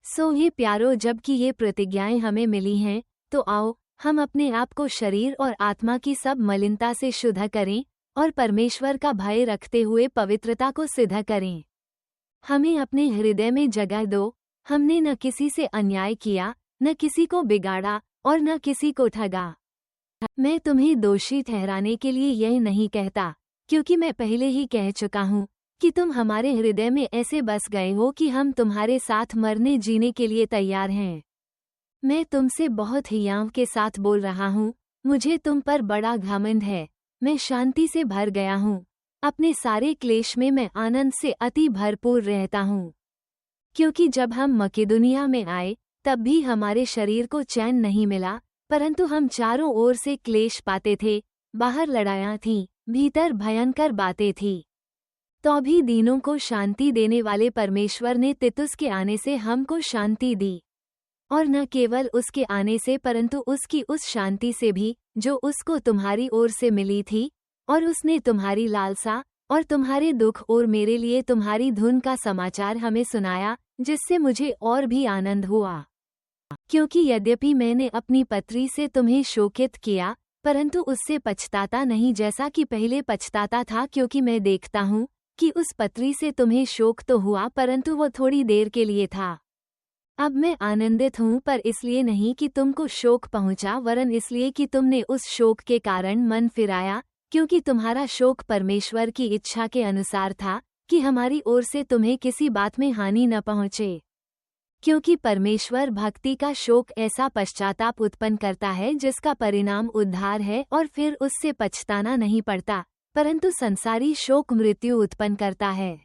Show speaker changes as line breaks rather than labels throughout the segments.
ये प्यारो, जबकि ये प्रतिज्ञाएं हमें मिली हैं, तो आओ हम अपने आप को शरीर और आत्मा की सब मलिनता से शुद्ध करें और परमेश्वर का भय रखते हुए पवित्रता को सिद्ध करें। हमें अपने हृदय में जगह दो। हमने न किसी से अन्याय किया, न किसी को बिगाड़ा और न किसी को ठगा। मैं तुम्हें दोषी ठहराने के लिए यह नहीं कहता, क्योंकि मैं पहले ही कह चुका हूँ कि तुम हमारे हृदय में ऐसे बस गए हो कि हम तुम्हारे साथ मरने जीने के लिए तैयार हैं। मैं तुमसे बहुत हियाव के साथ बोल रहा हूँ, मुझे तुम पर बड़ा घमंड है। मैं शांति से भर गया हूँ, अपने सारे क्लेश में मैं आनंद से अति भरपूर रहता हूँ। क्योंकि जब हम मकेदुनिया में आए तब भी हमारे शरीर को चैन नहीं मिला, परंतु हम चारों ओर से क्लेश पाते थे। बाहर लड़ाइयाँ थीं, भीतर भयंकर बातें थीं। तो भी दीनों को शांति देने वाले परमेश्वर ने तीतुस के आने से हमको शांति दी, और न केवल उसके आने से परंतु उसकी उस शांति से भी जो उसको तुम्हारी ओर से मिली थी। और उसने तुम्हारी लालसा और तुम्हारे दुख और मेरे लिए तुम्हारी धुन का समाचार हमें सुनाया, जिससे मुझे और भी आनंद हुआ। क्योंकि यद्यपि मैंने अपनी पत्री से तुम्हें शोकित किया, परंतु उससे पछताता नहीं जैसा कि पहले पछताता था, क्योंकि मैं देखता हूँ कि उस पत्री से तुम्हें शोक तो हुआ, परंतु वो थोड़ी देर के लिए था। अब मैं आनंदित हूँ, पर इसलिए नहीं कि तुमको शोक पहुँचा, वरन इसलिए कि तुमने उस शोक के कारण मन फिराया, क्योंकि तुम्हारा शोक परमेश्वर की इच्छा के अनुसार था कि हमारी ओर से तुम्हें किसी बात में हानि न पहुँचे। क्योंकि परमेश्वर भक्ति का शोक ऐसा पश्चाताप उत्पन्न करता है जिसका परिणाम उद्धार है, और फिर उससे पछताना नहीं पड़ता, परंतु संसारी शोक मृत्यु उत्पन्न करता है।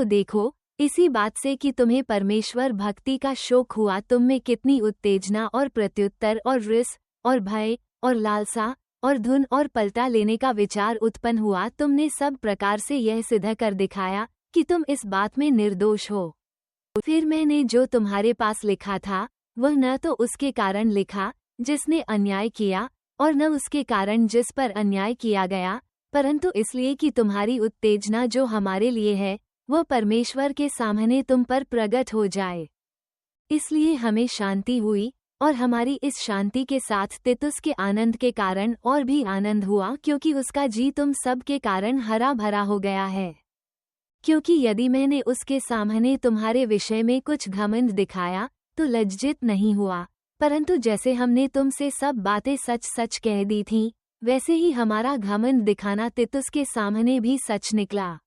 देखो, इसी बात से कि तुम्हें परमेश्वर भक्ति का शोक हुआ, तुम में कितनी उत्तेजना और प्रत्युत्तर और रिस और भय और लालसा और धुन और पलटा लेने का विचार उत्पन्न हुआ। तुमने सब प्रकार से यह सिद्ध कर दिखाया कि तुम इस बात में निर्दोष हो। फिर मैंने जो तुम्हारे पास लिखा था वह न तो उसके कारण लिखा जिसने अन्याय किया, और न उसके कारण जिस पर अन्याय किया गया, परंतु इसलिए कि तुम्हारी उत्तेजना जो हमारे लिए है वह परमेश्वर के सामने तुम पर प्रकट हो जाए। इसलिए हमें शांति हुई, और हमारी इस शांति के साथ तीतुस के आनंद के कारण और भी आनंद हुआ, क्योंकि उसका जी तुम सब के कारण हरा भरा हो गया है। क्योंकि यदि मैंने उसके सामने तुम्हारे विषय में कुछ घमंड दिखाया तो लज्जित नहीं हुआ, परंतु जैसे हमने तुमसे सब बातें सच सच कह दी थीं, वैसे ही हमारा घमंड दिखाना तीतुस के सामने भी सच निकला।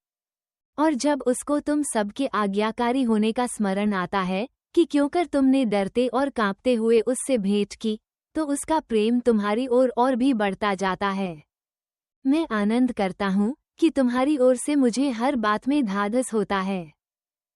और जब उसको तुम सबके आज्ञाकारी होने का स्मरण आता है कि क्योंकर तुमने डरते और कांपते हुए उससे भेंट की, तो उसका प्रेम तुम्हारी ओर और भी बढ़ता जाता है। मैं आनंद करता हूँ कि तुम्हारी ओर से मुझे हर बात में ढाढ़स होता है।